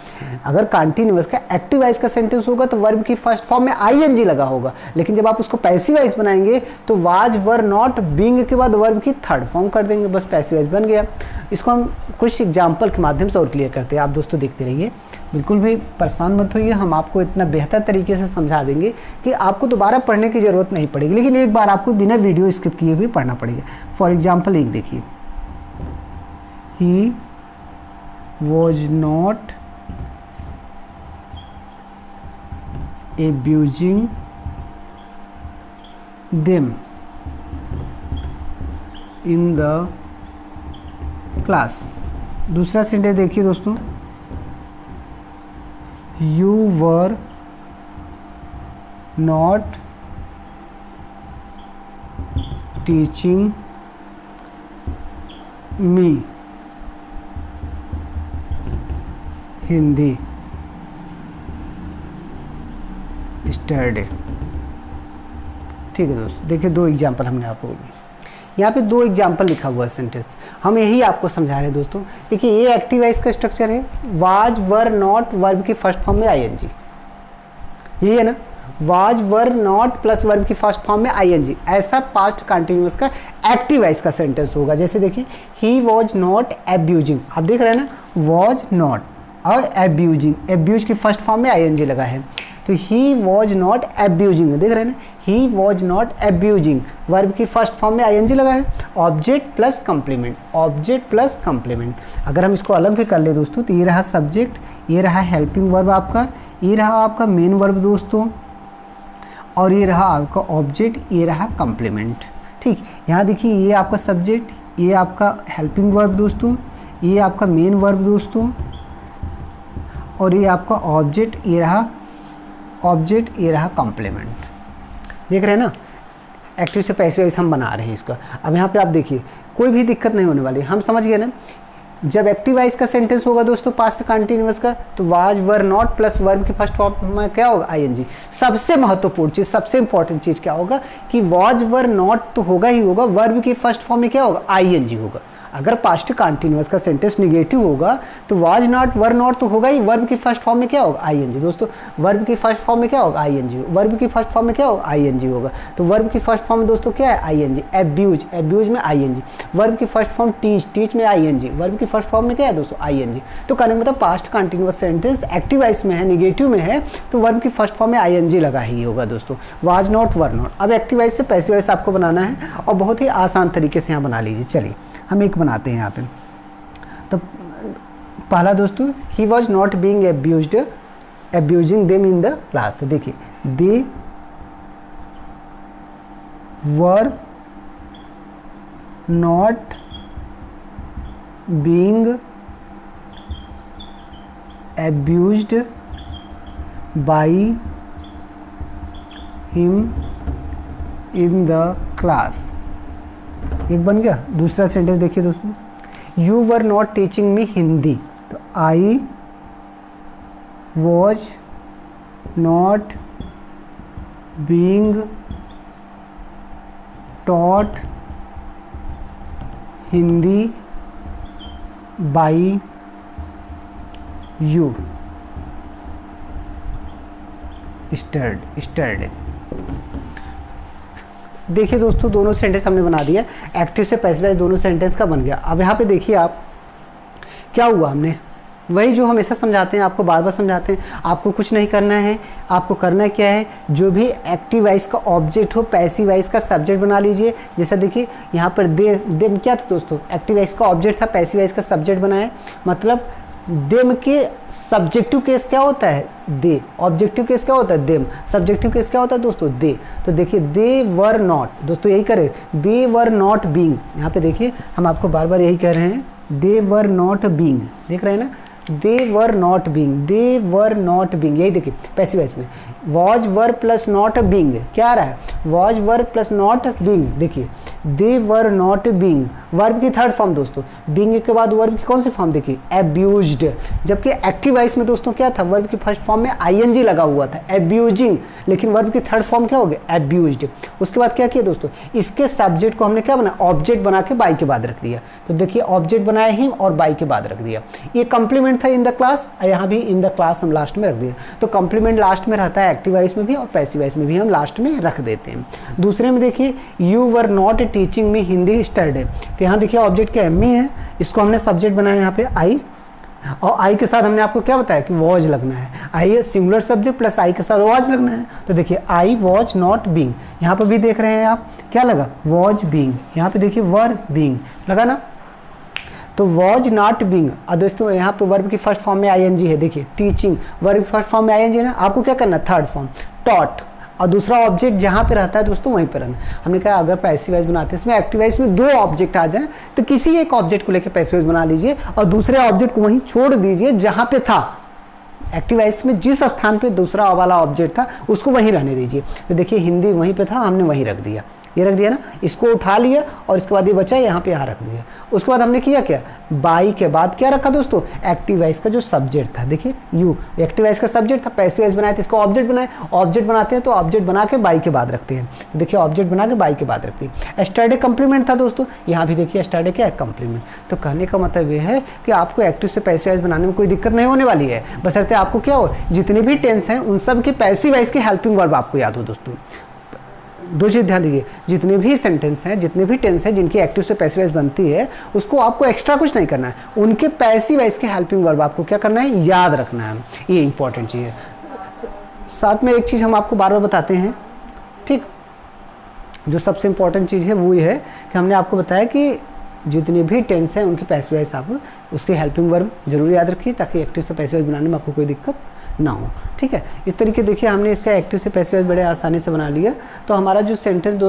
अगर कंटिन्यूअस का एक्टिव वॉइस का सेंटेंस होगा तो वर्ब की फर्स्ट फॉर्म में आईएनजी लगा होगा, लेकिन जब आप उसको पैसिव वॉइस बनाएंगे तो वाज वर नॉट बीइंग के बाद वर्ब की थर्ड फॉर्म कर देंगे, बस पैसिव वॉइस बन गया। इसको हम कुछ एग्जाम्पल के माध्यम से और क्लियर करते हैं। आप दोस्तों देखते रहिए, बिल्कुल भी परेशान मत होइए, हम आपको इतना बेहतर तरीके से समझा देंगे कि आपको दोबारा पढ़ने की ज़रूरत नहीं पड़ेगी, लेकिन एक बार आपको बिना वीडियो स्किप किए हुए पढ़ना पड़ेगा। फॉर एग्जाम्पल एक देखिए, ही was not abusing them in the class। दूसरा सेंटेंस देखिए दोस्तों, you were not teaching me Hindi स्टरडे। ठीक है दोस्तों, देखिए दो एग्जाम्पल हमने आपको दिए, यहाँ पे दो एग्जाम्पल लिखा हुआ है सेंटेंस, हम यही आपको समझा रहे हैं दोस्तों। देखिए ये एक्टिव वॉइस का स्ट्रक्चर है, वाज वर नॉट वर्ब की फर्स्ट फॉर्म में आईएनजी, यही है ना, was were not plus verb की फर्स्ट फॉर्म में आईएनजी, ऐसा पास्ट कंटिन्यूअस का एक्टिव वॉइस का सेंटेंस होगा। जैसे देखिए ही वॉज नॉट एब्यूजिंग, आप देख रहे हैं ना, वॉज नॉट और एब्यूजिंग, एब्यूज की फर्स्ट फॉर्म में आईएनजी लगा है, तो ही वॉज नॉट एब्यूजिंग, देख रहे हैं ना, ही वॉज नॉट एब्यूजिंग, वर्ब की फर्स्ट फॉर्म में आईएनजी लगा है, object plus complement, object plus complement. अगर हम इसको अलग भी कर ले दोस्तों तो ये रहा सब्जेक्ट, ये रहा हेल्पिंग वर्ब आपका, ये रहा आपका मेन वर्ब दोस्तों, और ये रहा आपका ऑब्जेक्ट, ये रहा कंप्लीमेंट। ठीक, यहाँ देखिए ये आपका सब्जेक्ट, ये आपका हेल्पिंग वर्ब दोस्तों, ये आपका मेन वर्ब दोस्तों, और ये आपका ऑब्जेक्ट, ये रहा ऑब्जेक्ट, ये रहा कॉम्प्लीमेंट। देख रहे हैं ना, एक्टिव से पैसिव वॉइस हम बना रहे हैं इसका। अब यहाँ पे आप देखिए कोई भी दिक्कत नहीं होने वाली, हम समझ गए ना। जब एक्टिव वॉइस का सेंटेंस होगा दोस्तों पास्ट कंटिन्यूअस का, तो was were not plus verb की फर्स्ट फॉर्म में क्या होगा, आईएनजी। सबसे महत्वपूर्ण चीज़, सबसे इंपॉर्टेंट चीज़ क्या होगा कि वाज वर नॉट तो होगा ही होगा, वर्ब की फर्स्ट फॉर्म में क्या होगा, आईएनजी होगा। अगर पास्ट कंटिन्यूअस का सेंटेंस निगेटिव होगा तो वाज नॉट वर नॉट तो होगा ही, वर्ब की फर्स्ट फॉर्म में क्या होगा, आईएनजी। दोस्तों वर्ब की फर्स्ट फॉर्म में क्या होगा, आईएनजी, वर्ब की फर्स्ट फॉर्म में क्या होगा, आईएनजी होगा। तो वर्ब की फर्स्ट फॉर्म में दोस्तों क्या है, आईएनजी। एब्यूज, एब्यूज में आईएनजी। वर्ब की फर्स्ट फॉर्म टीच, टीच में आईएनजी। वर्ब की फर्स्ट फॉर्म में क्या है दोस्तों, आईएनजी। तो कहने का मतलब past continuous sentence active voice में है, निगेटिव में है, तो वर्ब की फर्स्ट फॉर्म में आईएनजी लगा ही होगा दोस्तों, वाज नॉट वर नॉट। अब एक्टिव वॉइस से पैसिव वॉइस आपको बनाना है और बहुत ही आसान तरीके से यहाँ बना लीजिए। चलिए हम एक बनाते हैं यहाँ पे। तो पहला दोस्तों, he was not being abused, abusing them in the class. तो देखिए they were not being abused by him in the class. एक बन गया। दूसरा सेंटेंस देखिए दोस्तों, you were not teaching me Hindi. तो I was not being taught Hindi by you. स्टर्ड। देखिए दोस्तों, दोनों सेंटेंस हमने बना दिया, एक्टिव से पैसिव वॉइस दोनों सेंटेंस का बन गया। अब यहाँ पे देखिए आप क्या हुआ, हमने वही जो हमेशा समझाते हैं, आपको बार बार समझाते हैं, आपको कुछ नहीं करना है। आपको करना क्या है, जो भी एक्टिव वॉइस का ऑब्जेक्ट हो पैसिव वॉइस का सब्जेक्ट बना लीजिए। जैसा देखिए यहाँ पर देम क्या था दोस्तों, एक्टिव वॉइस का ऑब्जेक्ट था, पैसिव वॉइस का सब्जेक्ट बनाया। मतलब देम के सब्जेक्टिव केस क्या होता है, दे। ऑब्जेक्टिव केस क्या होता है, देम। सब्जेक्टिव केस क्या होता है दोस्तों, दे। तो देखिए दे वर नॉट, दोस्तों यही करें, दे वर नॉट बीइंग। यहाँ पे देखिए हम आपको बार बार यही कह रहे हैं, दे वर नॉट बीइंग, देख रहे हैं ना, they were not being, they were not being. यही देखिए पैसिव वॉइस में was were plus not being क्या आ रहा है, was were plus not being. देखिए they were not being, verb की थर्ड फॉर्म दोस्तों, बीइंग के बाद वर्ब की कौन सी फॉर्म देखिए, एब्यूज्ड। जबकि एक्टिव वॉइस में दोस्तों क्या था, वर्ब की फर्स्ट फॉर्म में आईएनजी लगा हुआ था, एब्यूजिंग, लेकिन वर्ब की थर्ड फॉर्म क्या हो गया, एब्यूज्ड। उसके बाद क्या किया दोस्तों, इसके सब्जेक्ट को हमने क्या बना, ऑब्जेक्ट बना के बाई के बाद रख दिया। तो देखिए ऑब्जेक्ट बनाया हिम और बाई के बाद रख दिया। ये कंप्लीमेंट था इन द क्लास, यहाँ भी इन द क्लास हम लास्ट में रख दिया। तो कंप्लीमेंट लास्ट में रहता है एक्टिव वॉइस में भी और पैसिव वॉइस में भी हम लास्ट में रख देते हैं। दूसरे में देखिए यू वर नॉट टीचिंग में हिंदी स्टडी। तो यहाँ देखिए ऑब्जेक्ट क्या एम है, इसको हमने सब्जेक्ट बनाया यहाँ पे आई, और आई के साथ हमने आपको क्या बताया कि वॉज लगना है। आई सिंगुलर सब्जेक्ट प्लस आई के साथ वॉज लगना है। तो देखिए आई वॉज नॉट बीइंग, यहाँ पर भी देख रहे हैं आप क्या लगा, वॉज बीइंग। यहाँ पे देखिए वर बीइंग लगा ना, तो वॉज नॉट बीइंग। और दोस्तों यहाँ पे वर्ब की फर्स्ट फॉर्म में आईएनजी है, देखिए टीचिंग, वर्ब की फर्स्ट फॉर्म में आईएनजी है ना, आपको क्या करना, थर्ड फॉर्म टॉट, और दूसरा ऑब्जेक्ट जहाँ पे रहता है दोस्तों वहीं पर रहना। हमने कहा अगर पैसिव वॉइस बनाते हैं इसमें एक्टिव वॉइस में दो ऑब्जेक्ट आ जाए तो किसी एक ऑब्जेक्ट को लेकर पैसिव वॉइस बना लीजिए और दूसरे ऑब्जेक्ट को वहीं छोड़ दीजिए जहाँ पे था। एक्टिव वॉइस में जिस स्थान पे दूसरा वाला ऑब्जेक्ट था उसको वहीं रहने दीजिए। तो देखिए हिंदी वहीं पे था, हमने वहीं रख दिया, ये रख दिया ना, इसको उठा लिया और इसके बाद ये बचा यहाँ पे यहाँ रख दिया। उसके बाद हमने किया क्या, बाई के बाद क्या रखा दोस्तों, एक्टिव वॉइस का जो सब्जेक्ट था, देखिए यू एक्टिव वॉइस का सब्जेक्ट था, पैसिव वॉइस बनाया तो इसको ऑब्जेक्ट बनाए, ऑब्जेक्ट बनाते हैं तो ऑब्जेक्ट बना के बाई के बाद रखते हैं। तो देखिए ऑब्जेक्ट बना के बाई के बाद रखते हैं। स्टडी कंप्लीमेंट था दोस्तों, यहाँ भी देखिए स्टडी क्या है, कंप्लीमेंट। तो कहने का मतलब ये है कि आपको एक्टिव से पैसिव वॉइस बनाने में कोई दिक्कत नहीं होने वाली है, बशर्ते आपको क्या हो, जितने भी टेंस हैं उन सब के पैसिव वॉइस के हेल्पिंग वर्ब आपको याद हो। दोस्तों दो चीज़ ध्यान दीजिए, जितने भी सेंटेंस हैं, जितने भी टेंस हैं जिनकी एक्टिव से पैसिव वॉइस बनती है, उसको आपको एक्स्ट्रा कुछ नहीं करना है, उनके पैसिव वॉइस के हेल्पिंग वर्ब आपको क्या करना है, याद रखना है। ये इंपॉर्टेंट चीज़ है। साथ में एक चीज़ हम आपको बार बार बताते हैं, ठीक, जो सबसे इंपॉर्टेंट चीज़ है वो ये है कि हमने आपको बताया कि जितने भी टेंस हैं उनकी पैसिव वॉइस आप उसके हेल्पिंग वर्ब जरूर याद रखिए, ताकि एक्टिव से पैसिव वॉइस बनाने में आपको कोई दिक्कत ना हो। ठीक है, इस तरीके देखिए हमने इसका एक्टिव से पैसिव वॉइस बड़े आसानी से बना लिया। तो हमारा जो सेंटेंस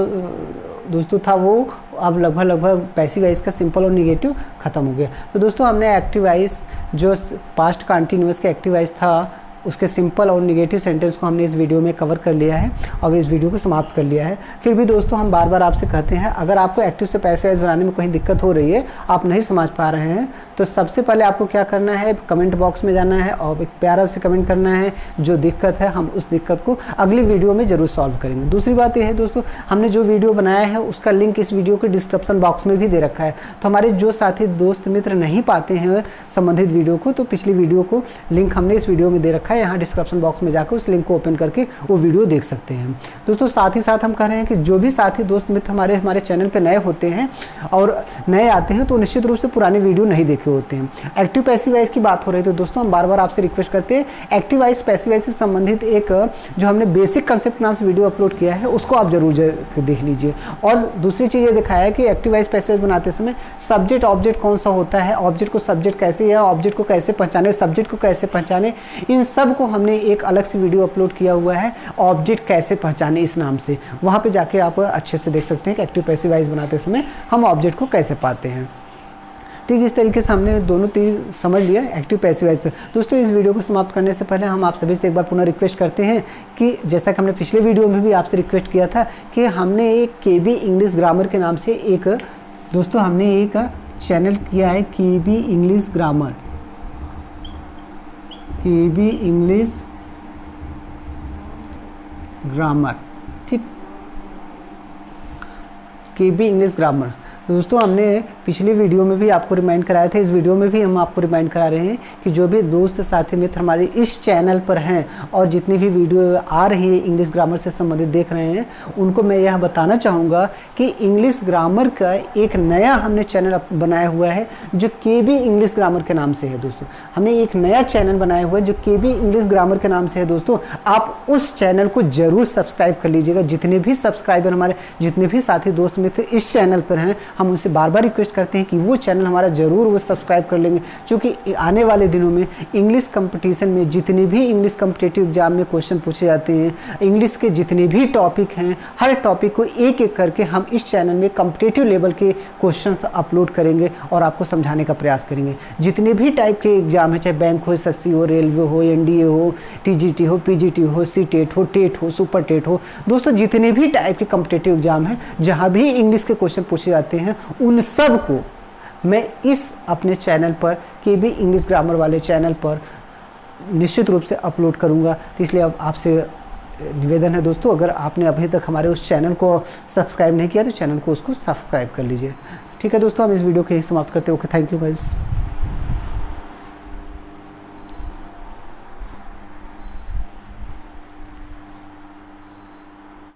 दोस्तों था वो अब लगभग पैसिव वॉइस का सिंपल और निगेटिव खत्म हो गया। तो दोस्तों हमने एक्टिव वॉइस जो पास्ट कंटिन्यूअस का एक्टिव वॉइस था उसके सिंपल और निगेटिव सेंटेंस को हमने इस वीडियो में कवर कर लिया है और इस वीडियो को समाप्त कर लिया है। फिर भी दोस्तों हम बार बार आपसे कहते हैं, अगर आपको एक्टिव से पैसिव वॉइस बनाने में कहीं दिक्कत हो रही है, आप नहीं समझ पा रहे हैं, तो सबसे पहले आपको क्या करना है, कमेंट बॉक्स में जाना है और एक प्यारा से कमेंट करना है जो दिक्कत है, हम उस दिक्कत को अगली वीडियो में ज़रूर सॉल्व करेंगे। दूसरी बात यह है दोस्तों, हमने जो वीडियो बनाया है उसका लिंक इस वीडियो के डिस्क्रिप्शन बॉक्स में भी दे रखा है। तो हमारे जो साथी दोस्त मित्र नहीं पाते हैं संबंधित वीडियो को, तो पिछली वीडियो को लिंक हमने इस वीडियो में दे रखा है, यहाँ डिस्क्रिप्शन बॉक्स में जाकर उस लिंक को ओपन करके वो वीडियो देख सकते हैं। दोस्तों साथ ही साथ हम कह रहे हैं कि जो भी साथी दोस्त मित्र हमारे चैनल पे नए होते हैं और नए आते हैं तो निश्चित रूप से पुराने वीडियो नहीं देखे होते हैं। एक्टिव पैसिव वॉइस की बात हो रही है तो दोस्तों हम बार बार आपसे रिक्वेस्ट करते हैं, एक्टिव वॉइस पैसिव वॉइस से संबंधित एक जो हमने बेसिक कंसेप्ट नाम से वीडियो अपलोड किया है उसको आप जरूर देख लीजिए। और दूसरी चीज़ ये दिखाया है कि एक्टिव वॉइस पैसिव वॉइस बनाते समय सब्जेक्ट ऑब्जेक्ट कौन सा होता है, ऑब्जेक्ट को सब्जेक्ट कैसे या ऑब्जेक्ट को कैसे पहचाने, सब्जेक्ट को कैसे पहचाने, इन सब को हमने एक अलग से वीडियो अपलोड किया हुआ है, ऑब्जेक्ट कैसे पहचाने इस नाम से। वहाँ पे जाके आप अच्छे से देख सकते हैं कि एक्टिव पैसिव वॉइस बनाते समय हम ऑब्जेक्ट को कैसे पाते हैं। ठीक, इस तरीके से हमने दोनों चीज़ समझ लिया एक्टिव पैसिव वॉइस। दोस्तों इस वीडियो को समाप्त करने से पहले हम आप सभी से एक बार पुनः रिक्वेस्ट करते हैं कि जैसा कि हमने पिछले वीडियो में भी आपसे रिक्वेस्ट किया था कि हमने एक KB इंग्लिश ग्रामर के नाम से एक दोस्तों हमने एक चैनल किया है, KB English grammar, KB English grammar, ठीक, KB इंग्लिश ग्रामर। दोस्तों हमने पिछली वीडियो में भी आपको रिमाइंड कराया था, इस वीडियो में भी हम आपको रिमाइंड करा रहे हैं कि जो भी दोस्त साथी मित्र हमारे इस चैनल पर हैं और जितनी भी वीडियो आ रही है इंग्लिश ग्रामर से संबंधित देख रहे हैं, उनको मैं यह बताना चाहूँगा कि इंग्लिश ग्रामर का एक नया हमने चैनल बनाया हुआ है जो KB इंग्लिश ग्रामर के नाम से है। दोस्तों हमने एक नया चैनल बनाया हुआ है जो KB इंग्लिश ग्रामर के नाम से है। दोस्तों आप उस चैनल को जरूर सब्सक्राइब कर लीजिएगा। जितने भी सब्सक्राइबर हमारे, जितने भी साथी दोस्त मित्र इस चैनल पर हैं, हम उनसे बार बार रिक्वेस्ट करते हैं कि वो चैनल हमारा ज़रूर वो सब्सक्राइब कर लेंगे, क्योंकि आने वाले दिनों में इंग्लिश कंपटीशन में जितने भी इंग्लिश कॉम्पिटिटिव एग्जाम में क्वेश्चन पूछे जाते हैं, इंग्लिश के जितने भी टॉपिक हैं, हर टॉपिक को एक एक करके हम इस चैनल में कॉम्पिटिटिव लेवल के क्वेश्चन अपलोड करेंगे और आपको समझाने का प्रयास करेंगे। जितने भी टाइप के एग्जाम है, चाहे बैंक हो, SSC हो, रेलवे हो, NDA हो, TGT हो, PGT हो, CTET हो, टेट हो, सुपर टेट हो, दोस्तों जितने भी टाइप के कॉम्पिटिटिव एग्जाम हैं जहाँ भी इंग्लिश के क्वेश्चन पूछे जाते हैं, उन सब को मैं इस अपने चैनल पर, KB इंग्लिश ग्रामर वाले चैनल पर निश्चित रूप से अपलोड करूंगा। तो इसलिए अब आपसे निवेदन है दोस्तों, अगर आपने अभी तक हमारे उस चैनल को सब्सक्राइब नहीं किया तो चैनल को उसको सब्सक्राइब कर लीजिए। ठीक है दोस्तों, हम इस वीडियो को यही समाप्त करते हैं। Okay, thank you guys.